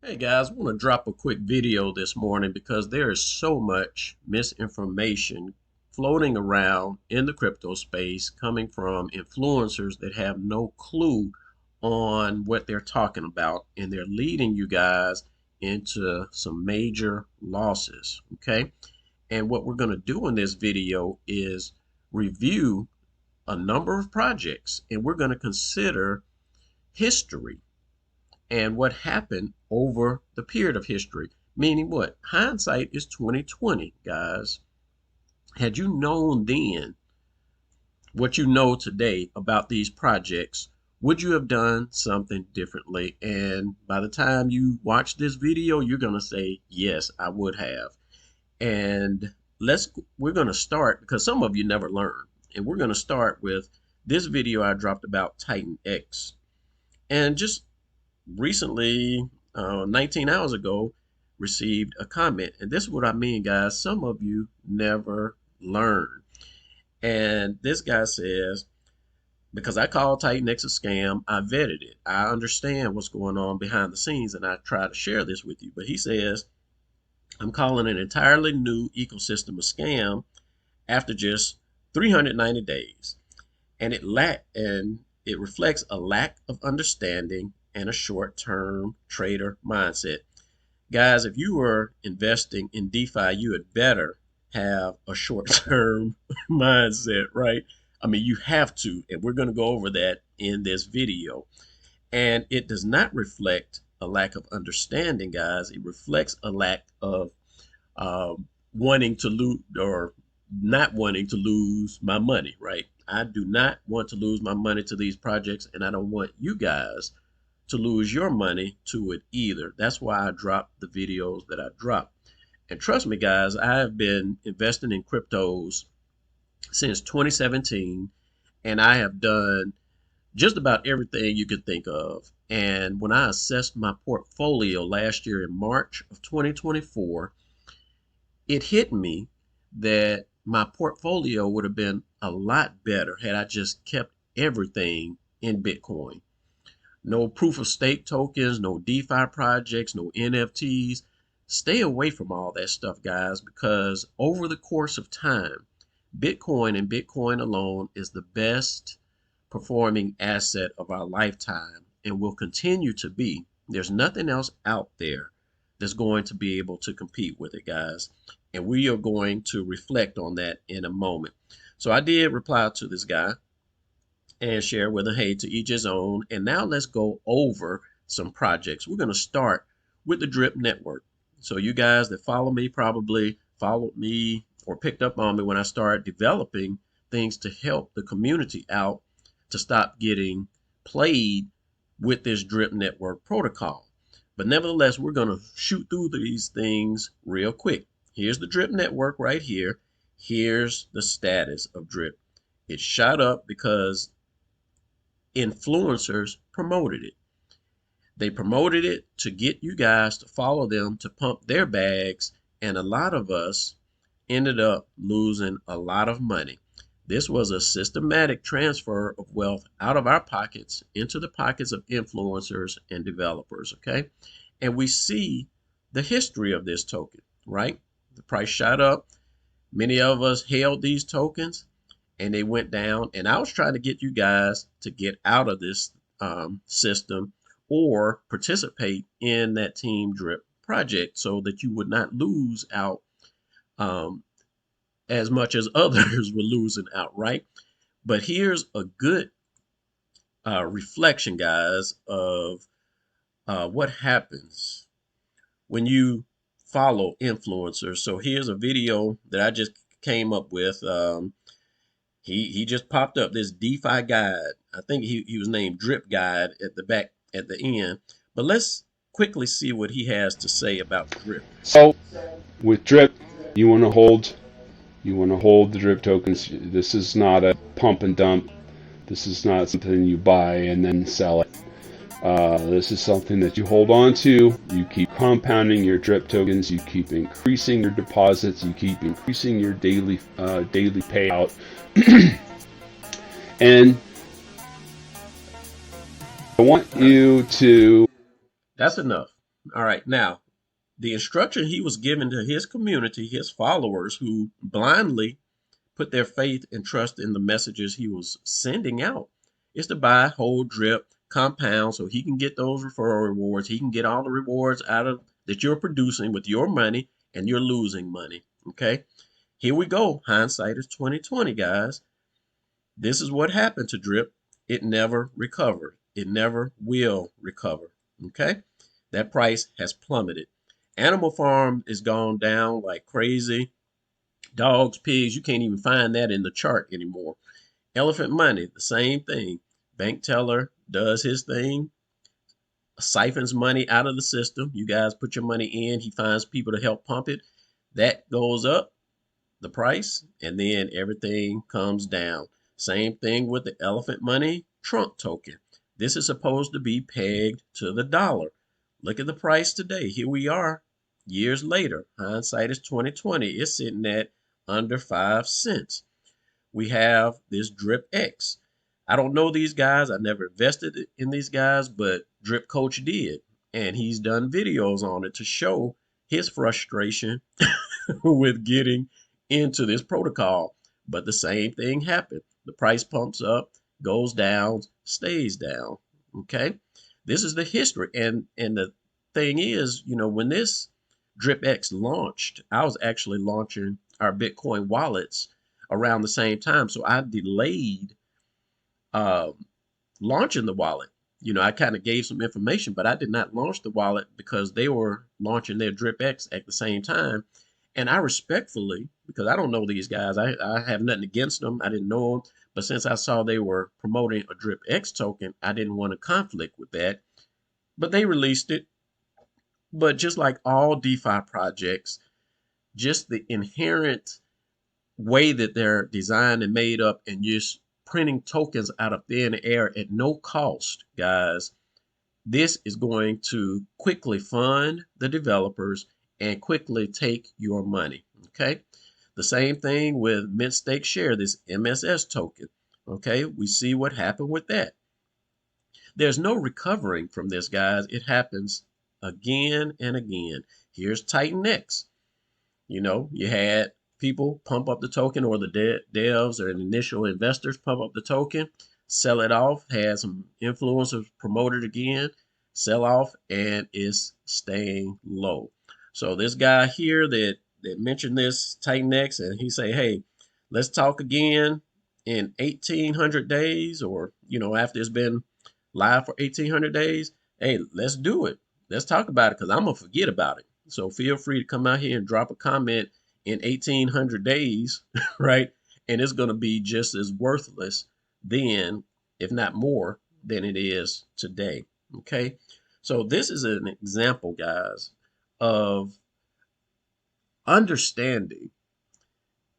Hey guys, I want to drop a quick video this morning because there is so much misinformation floating around in the crypto space coming from influencers that have no clue on what they're talking about, and they're leading you guys into some major losses. Okay, and what we're going to do in this video is review a number of projects, and we're going to consider history and what happened over the period of history. Meaning what? Hindsight is 2020, guys. Had you known then what you know today about these projects, would you have done something differently? And by the time you watch this video, you're gonna say, yes, I would have. And we're gonna start because some of you never learn. And we're gonna start with this video I dropped about TitanX. And just recently, 19 hours ago, received a comment. And this is what I mean, guys. Some of you never learn. And this guy says, because I call TitanX a scam, I vetted it. I understand what's going on behind the scenes, and I try to share this with you. But he says, I'm calling an entirely new ecosystem a scam after just 390 days. And it reflects a lack of understanding and a short-term trader mindset. Guys, if you were investing in DeFi, you had better have a short-term mindset, right? I mean, you have to, and we're going to go over that in this video. And it does not reflect a lack of understanding, guys. It reflects a lack of wanting to lose or not wanting to lose my money, right? I do not want to lose my money to these projects, and I don't want you guys to lose your money to it either. That's why I drop the videos that I drop. And trust me, guys, I have been investing in cryptos since 2017, and I have done just about everything you could think of. And when I assessed my portfolio last year in March of 2024, it hit me that my portfolio would have been a lot better had I just kept everything in Bitcoin. No proof of stake tokens, no DeFi projects, no NFTs. Stay away from all that stuff, guys, because over the course of time, Bitcoin and Bitcoin alone is the best performing asset of our lifetime and will continue to be. There's nothing else out there that's going to be able to compete with it, guys. And we are going to reflect on that in a moment. So I did reply to this guy and share with him, hey, to each his own. And now let's go over some projects. We're going to start with the Drip Network. So you guys that follow me probably followed me or picked up on me when I started developing things to help the community out to stop getting played with this Drip Network protocol. But nevertheless, we're going to shoot through these things real quick. Here's the Drip Network right here. Here's the status of Drip. It shot up because influencers promoted it. They promoted it to get you guys to follow them to pump their bags, and a lot of us ended up losing a lot of money. This was a systematic transfer of wealth out of our pockets into the pockets of influencers and developers, okay? And we see the history of this token, right? The price shot up. Many of us held these tokens and they went down. And I was trying to get you guys to get out of this system or participate in that Team Drip project so that you would not lose out as much as others were losing out, right? But here's a good reflection, guys, of what happens when you follow influencers. So here's a video that I just came up with. He just popped up this DeFi guide. I think he was named Drip Guide at the back at the end. But let's quickly see what he has to say about Drip. So with Drip, you want to hold the Drip tokens. This is not a pump and dump. This is not something you buy and then sell it. This is something that you hold on to. You keep compounding your Drip tokens. You keep increasing your deposits. You keep increasing your daily payout. And I want you to. That's enough. All right. Now, the instruction he was given to his community, his followers who blindly put their faith and trust in the messages he was sending out, is to buy, hold, drip, compound so he can get those referral rewards. He can get all the rewards out of that you're producing with your money and you're losing money. Okay. Here we go. Hindsight is 2020, guys. This is what happened to Drip. It never recovered. It never will recover. Okay? That price has plummeted. Animal Farm is gone down like crazy. Dogs, pigs, you can't even find that in the chart anymore. Elephant Money, the same thing. Bank teller does his thing, siphons money out of the system. You guys put your money in, he finds people to help pump it. That goes up the price, and then everything comes down. Same thing with the elephant money trunk token. This is supposed to be pegged to the dollar. Look at the price today. Here we are, years later. Hindsight is 2020. It's sitting at under 5 cents. We have this DripX. I don't know these guys. I never invested in these guys, but Drip Coach did. And he's done videos on it to show his frustration with getting into this protocol. But the same thing happened. The price pumps up, goes down, stays down. Okay. This is the history. And the thing is, when this DripX launched, I was actually launching our Bitcoin wallets around the same time. So I delayed uh, launching the wallet. I kind of gave some information, but I did not launch the wallet because they were launching their DripX at the same time. And I respectfully, because I don't know these guys, I have nothing against them. I didn't know them. But since I saw they were promoting a DripX token, I didn't want to conflict with that. But they released it. But just like all DeFi projects, just the inherent way that they're designed and made up and just printing tokens out of thin air at no cost, guys, this is going to quickly fund the developers and quickly take your money. Okay. The same thing with mint stake share, this MSS token. Okay. We see what happened with that. There's no recovering from this, guys. It happens again and again. Here's TitanX. You had people pump up the token, or the devs or initial investors pump up the token, sell it off, had some influencers promote it again, sell off, and it's staying low. So this guy here that mentioned this TitanX, and he say, hey, let's talk again in 1800 days, or after it's been live for 1800 days. Hey, let's do it. Let's talk about it, because I'm gonna forget about it. So feel free to come out here and drop a comment in 1800 days, right? And it's going to be just as worthless then, if not more, than it is today. Okay. So this is an example, guys, of understanding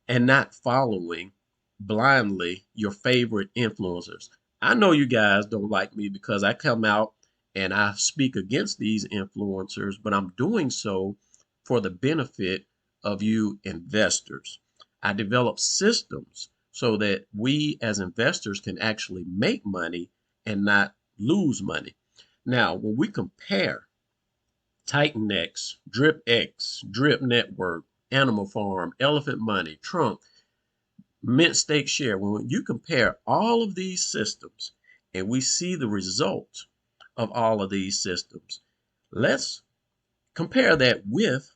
and not following blindly your favorite influencers. I know you guys don't like me because I come out and I speak against these influencers, but I'm doing so for the benefit of you investors. I develop systems so that we as investors can actually make money and not lose money. Now, when we compare TitanX, DripX, Drip Network, Animal Farm, Elephant Money, Trunk, Mint Stake Share, when you compare all of these systems and we see the result of all of these systems, let's compare that with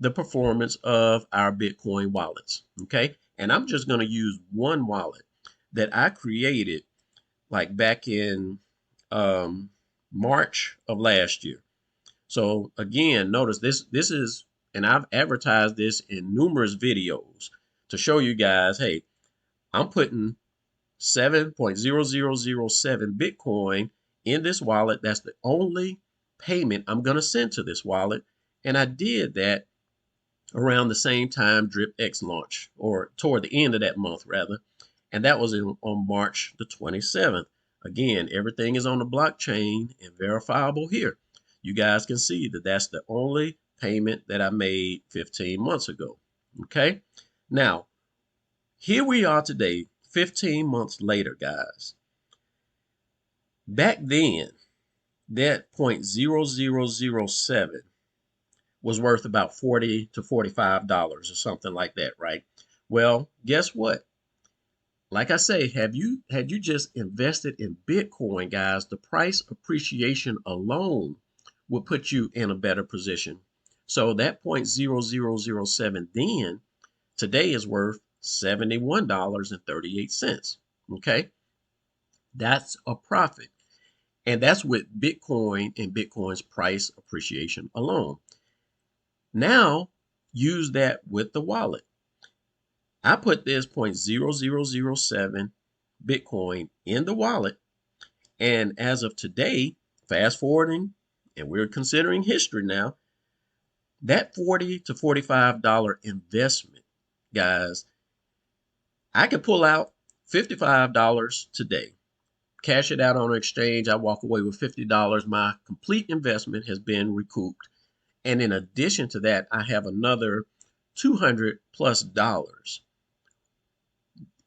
the performance of our Bitcoin wallets. Okay. And I'm just going to use one wallet that I created like back in March of last year. So again, notice this is, and I've advertised this in numerous videos to show you guys, hey, I'm putting 7.0007 Bitcoin in this wallet. That's the only payment I'm going to send to this wallet. And I did that around the same time DripX launched, or toward the end of that month, rather. And that was on March the 27th. Again, everything is on the blockchain and verifiable here. You guys can see that that's the only payment that I made 15 months ago. Okay. Now, here we are today, 15 months later, guys. Back then, that 0.0007 was worth about $40 to $45 or something like that, right? Well, guess what? Like I say, had you just invested in Bitcoin, guys, the price appreciation alone would put you in a better position. So that 0.0007 then today is worth $71.38. Okay? That's a profit. And that's with Bitcoin and Bitcoin's price appreciation alone. Now, use that with the wallet. I put this 0.0007 Bitcoin in the wallet. And as of today, fast forwarding, and we're considering history now, that $40 to $45 investment, guys, I could pull out $55 today, cash it out on an exchange. I walk away with $50. My complete investment has been recouped. And in addition to that, I have another $200 plus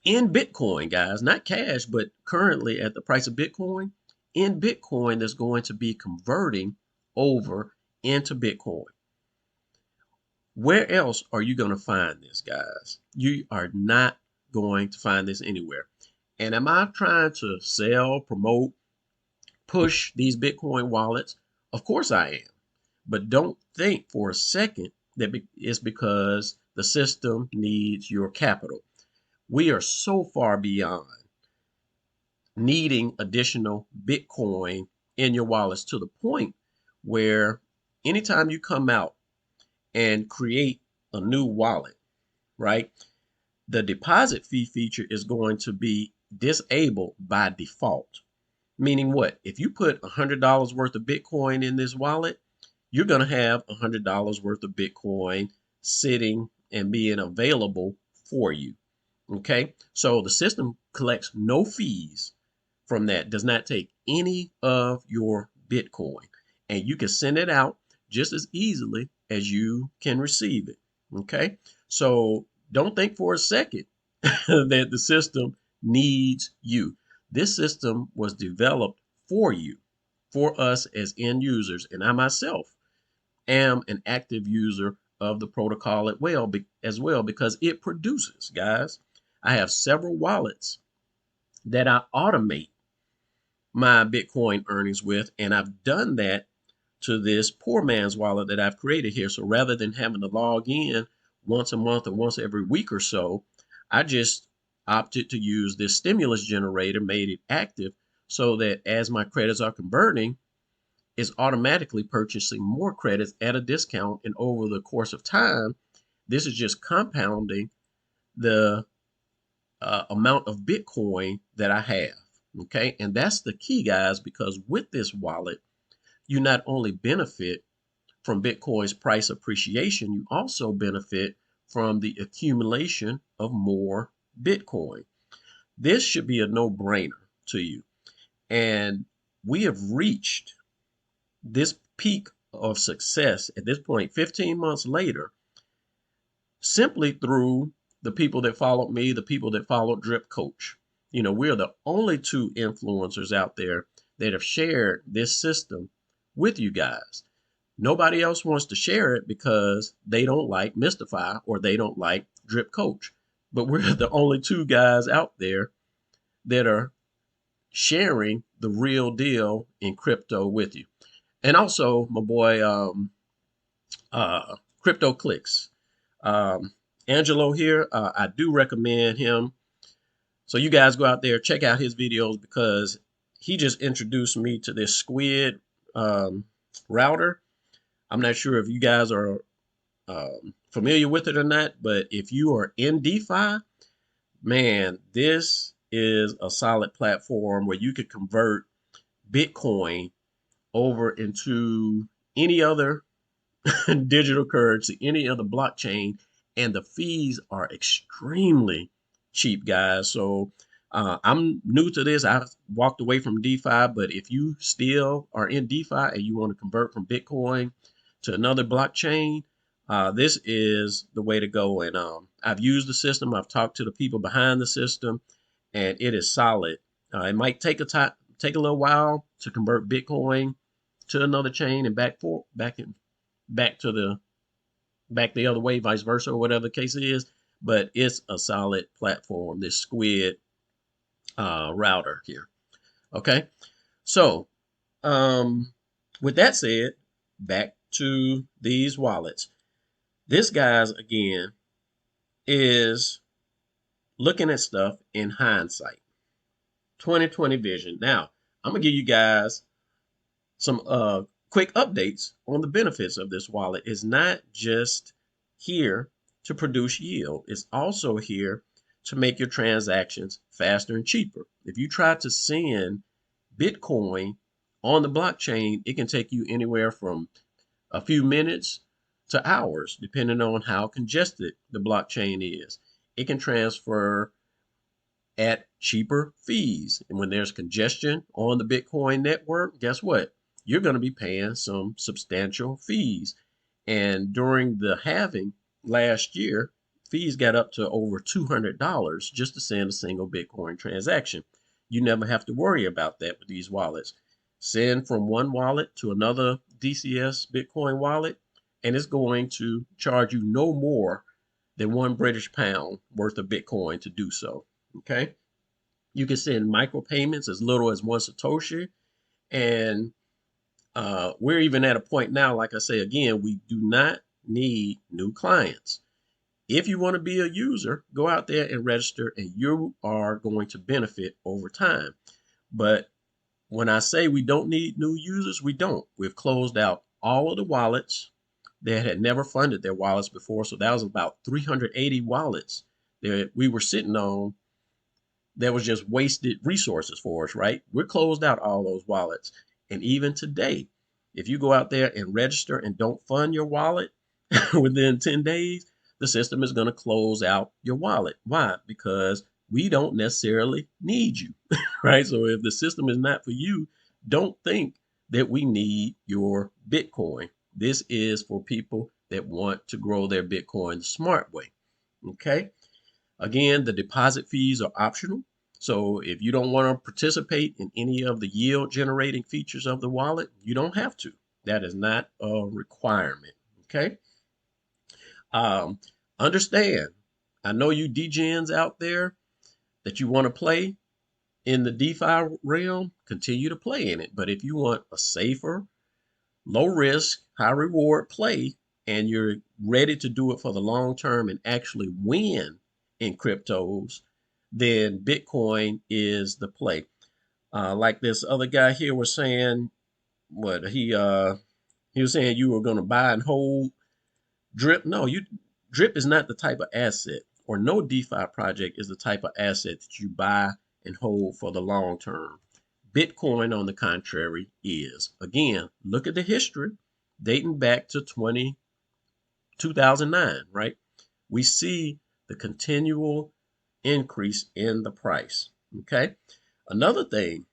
in Bitcoin, guys, not cash, but currently at the price of Bitcoin, in Bitcoin that's going to be converting over into Bitcoin. Where else are you going to find this, guys? You are not going to find this anywhere. And am I trying to sell, promote, push these Bitcoin wallets? Of course I am. But don't think for a second that it's because the system needs your capital. We are so far beyond needing additional Bitcoin in your wallets to the point where anytime you come out and create a new wallet, right, the deposit fee feature is going to be disabled by default. Meaning what? If you put $100 worth of Bitcoin in this wallet, you're going to have $100 worth of Bitcoin sitting and being available for you. Okay, so the system collects no fees from that, does not take any of your Bitcoin, and you can send it out just as easily as you can receive it. Okay, so don't think for a second that the system needs you. This system was developed for you, for us as end users, and I myself am an active user of the protocol as well because it produces, guys. I have several wallets that I automate my Bitcoin earnings with, and I've done that to this poor man's wallet that I've created here. So rather than having to log in once a month or once every week or so, I just opted to use this stimulus generator, made it active so that as my credits are converting, it's automatically purchasing more credits at a discount. And over the course of time, this is just compounding the amount of Bitcoin that I have. Okay. And that's the key, guys, because with this wallet, you not only benefit from Bitcoin's price appreciation, you also benefit from the accumulation of more Bitcoin. This should be a no brainer to you. And we have reached this peak of success at this point, 15 months later, simply through the people that followed me, the people that followed Drip Coach. You know, we're the only two influencers out there that have shared this system with you guys. Nobody else wants to share it because they don't like Mystify or they don't like Drip Coach. But we're the only two guys out there that are sharing the real deal in crypto with you. And also my boy Crypto Clicks. Angelo here, I do recommend him. So you guys go out there, check out his videos because he just introduced me to this Squid router. I'm not sure if you guys are familiar with it or not, but if you are in DeFi, man, this is a solid platform where you could convert Bitcoin over into any other digital currency, any other blockchain, and the fees are extremely cheap, guys. So I'm new to this. I walked away from DeFi, but if you still are in DeFi and you want to convert from Bitcoin to another blockchain, this is the way to go. And I've used the system. I've talked to the people behind the system, and it is solid. It might take a little while to convert Bitcoin to another chain and back to the other way, vice versa, or whatever the case is. But it's a solid platform, this Squid router here. Okay, so with that said, back to these wallets. This guy's again is looking at stuff in hindsight, 2020 vision. Now, I'm gonna give you guys some quick updates on the benefits of this wallet. It's not just here to produce yield, it's also here to make your transactions faster and cheaper. If you try to send Bitcoin on the blockchain, it can take you anywhere from a few minutes to hours, depending on how congested the blockchain is. It can transfer at cheaper fees. And when there's congestion on the Bitcoin network, guess what? You're going to be paying some substantial fees. And during the halving last year, fees got up to over $200 just to send a single Bitcoin transaction. You never have to worry about that with these wallets. Send from one wallet to another DCS Bitcoin wallet, and it's going to charge you no more than £1 worth of Bitcoin to do so. Okay. You can send micropayments as little as 1 Satoshi. And we're even at a point now, like I say again, we do not need new clients. If you want to be a user, go out there and register, and you are going to benefit over time. But when I say we don't need new users, we don't. We've closed out all of the wallets that had never funded their wallets before. So that was about 380 wallets that we were sitting on that was just wasted resources for us, right? We're closed out all those wallets. And even today, if you go out there and register and don't fund your wallet within 10 days, the system is going to close out your wallet. Why? Because we don't necessarily need you, right? So if the system is not for you, don't think that we need your Bitcoin. This is for people that want to grow their Bitcoin the smart way, okay? Again, the deposit fees are optional. So if you don't want to participate in any of the yield generating features of the wallet, you don't have to. That is not a requirement. Okay. Understand, I know you degens out there that you want to play in the DeFi realm, continue to play in it. But if you want a safer, low risk, high reward play, and you're ready to do it for the long term and actually win in cryptos, then Bitcoin is the play. Like this other guy here was saying, what he was saying you were going to buy and hold Drip. No, Drip is not the type of asset, or no DeFi project is the type of asset that you buy and hold for the long term. Bitcoin, on the contrary, is. Again, look at the history dating back to 2009, right? We see the continual increase in the price. Okay. Another thing,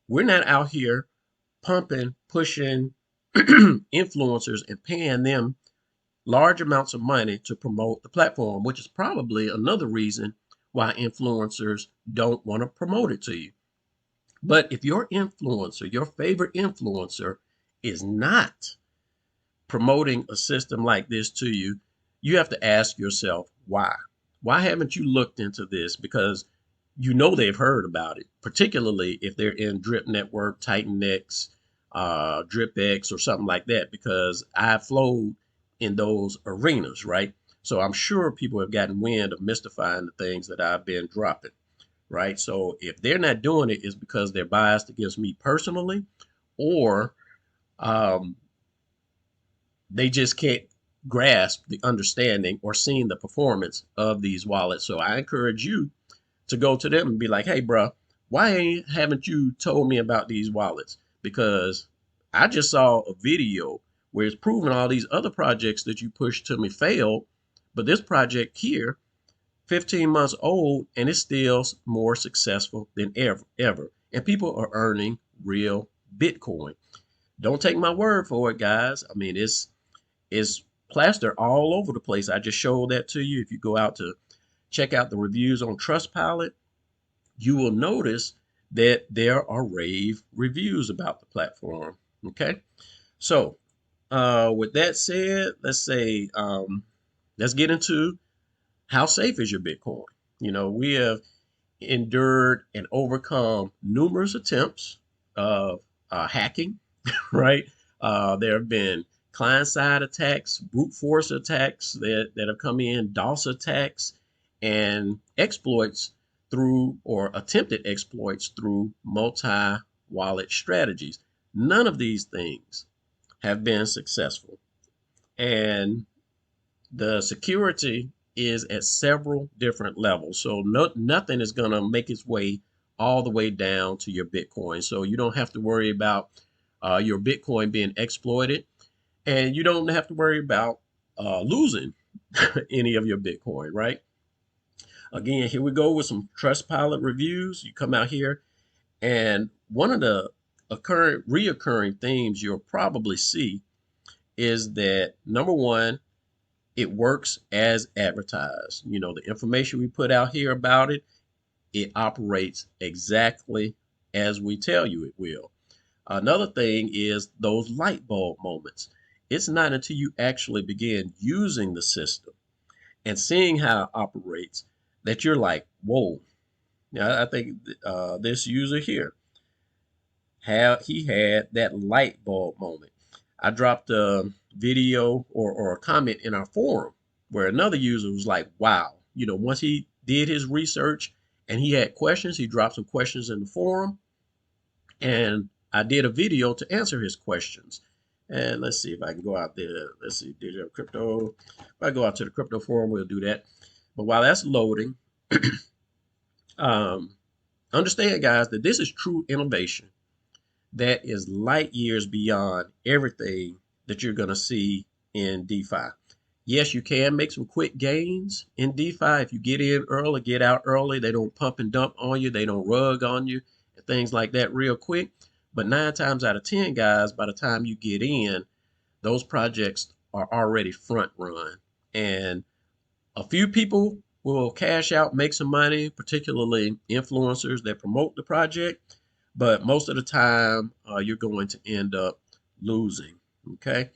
we're not out here pumping, pushing influencers and paying them large amounts of money to promote the platform, which is probably another reason why influencers don't want to promote it to you. But if your influencer, your favorite influencer, is not promoting a system like this to you, you have to ask yourself why. Why haven't you looked into this? Because you know they've heard about it, particularly if they're in Drip Network, TitanX, DripX, or something like that, because I flowed in those arenas, right? So I'm sure people have gotten wind of mystifying the things that I've been dropping, right? So if they're not doing it, it's because they're biased against me personally, or they just can't grasp the understanding or seeing the performance of these wallets. So I encourage you to go to them and be like, hey, bro, why haven't you told me about these wallets? Because I just saw a video where it's proving all these other projects that you pushed to me failed. But this project here, 15 months old, and it's still more successful than ever. And people are earning real Bitcoin. Don't take my word for it, guys. I mean, it's plastered all over the place. I just showed that to you. If you go out to check out the reviews on Trustpilot, you will notice that there are rave reviews about the platform. Okay. So with that said, let's get into how safe is your Bitcoin. We have endured and overcome numerous attempts of hacking, right? There have been client-side attacks, brute force attacks that have come in, DOS attacks, and exploits through or attempted exploits through multi-wallet strategies. None of these things have been successful. And the security is at several different levels. So nothing is going to make its way all the way down to your Bitcoin. So you don't have to worry about your Bitcoin being exploited, and you don't have to worry about losing any of your Bitcoin, right? Again, here we go with some Trustpilot reviews. You come out here, and one of the reoccurring themes you'll probably see is that number one, it works as advertised. The information we put out here about it, it operates exactly as we tell you it will. Another thing is those light bulb moments. It's not until you actually begin using the system and seeing how it operates that you're like, whoa. Now, I think this user here, he had that light bulb moment. I dropped a video or a comment in our forum where another user was like, wow, once he did his research and he had questions, he dropped some questions in the forum, and I did a video to answer his questions. And let's see if I can go out there. Let's see, digital crypto. If I go out to the crypto forum, we'll do that. But while that's loading, um, understand, guys, that this is true innovation that is light years beyond everything that you're going to see in DeFi. Yes, you can make some quick gains in DeFi if you get in early, get out early. They don't pump and dump on you, they don't rug on you, and things like that real quick. But 9 times out of 10, guys, by the time you get in, those projects are already front run. And a few people will cash out, make some money, particularly influencers that promote the project. But most of the time, you're going to end up losing. Okay.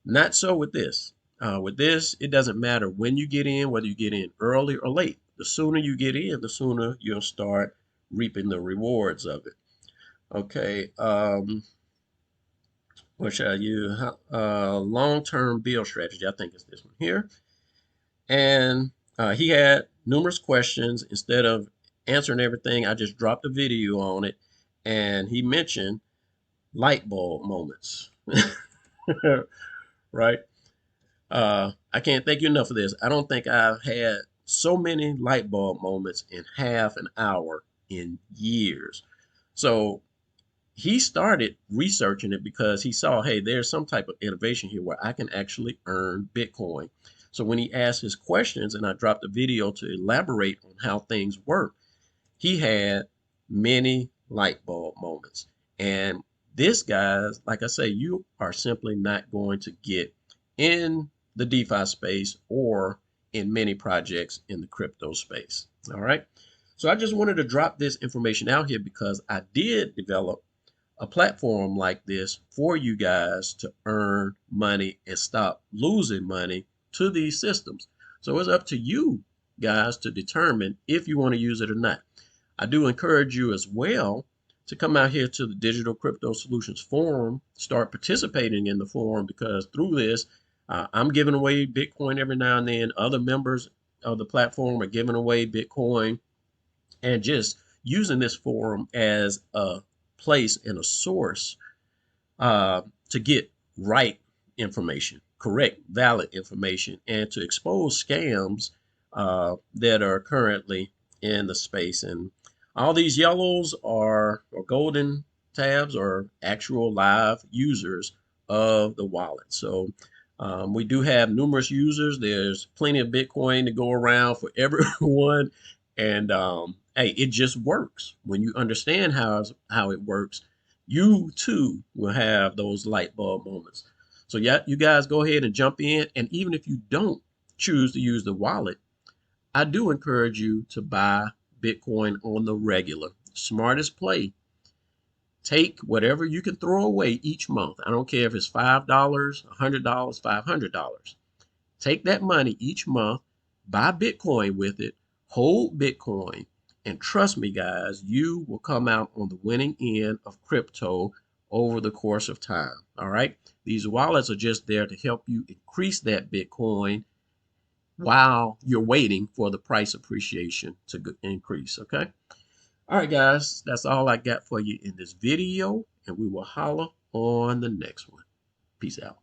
Not so with this. With this, it doesn't matter when you get in, whether you get in early or late. The sooner you get in, the sooner you'll start reaping the rewards of it. Okay. What shall I use? Long-term build strategy. I think it's this one here. And he had numerous questions. Instead of answering everything, I just dropped a video on it. And he mentioned light bulb moments. Right? I can't thank you enough for this. I don't think I've had so many light bulb moments in half an hour in years. So he started researching it because he saw, hey, there's some type of innovation here where I can actually earn Bitcoin. So when he asked his questions and I dropped a video to elaborate on how things work, he had many light bulb moments. And this, guys, like I say, you are simply not going to get in the DeFi space or in many projects in the crypto space. All right. So I just wanted to drop this information out here because I did develop a platform like this for you guys to earn money and stop losing money to these systems. So it's up to you guys to determine if you want to use it or not. I do encourage you as well to come out here to the Digital Crypto Solutions Forum, start participating in the forum, because through this, I'm giving away Bitcoin every now and then. Other members of the platform are giving away Bitcoin, and just using this forum as a place and a source to get right information, correct, valid information, and to expose scams that are currently in the space. And all these yellows or golden tabs are actual live users of the wallet. So we do have numerous users. There's plenty of Bitcoin to go around for everyone. And hey, it just works. When you understand how it works, you too will have those light bulb moments. So yeah, you guys go ahead and jump in. And even if you don't choose to use the wallet, I do encourage you to buy Bitcoin on the regular. Smartest play Take whatever you can throw away each month. I don't care if it's $5, $100, $500. Take that money each month, buy Bitcoin with it, hold Bitcoin, and trust me, guys, you will come out on the winning end of crypto over the course of time. All right. These wallets are just there to help you increase that Bitcoin while you're waiting for the price appreciation to increase. Okay. All right, guys, that's all I got for you in this video, and we will holler on the next one. Peace out.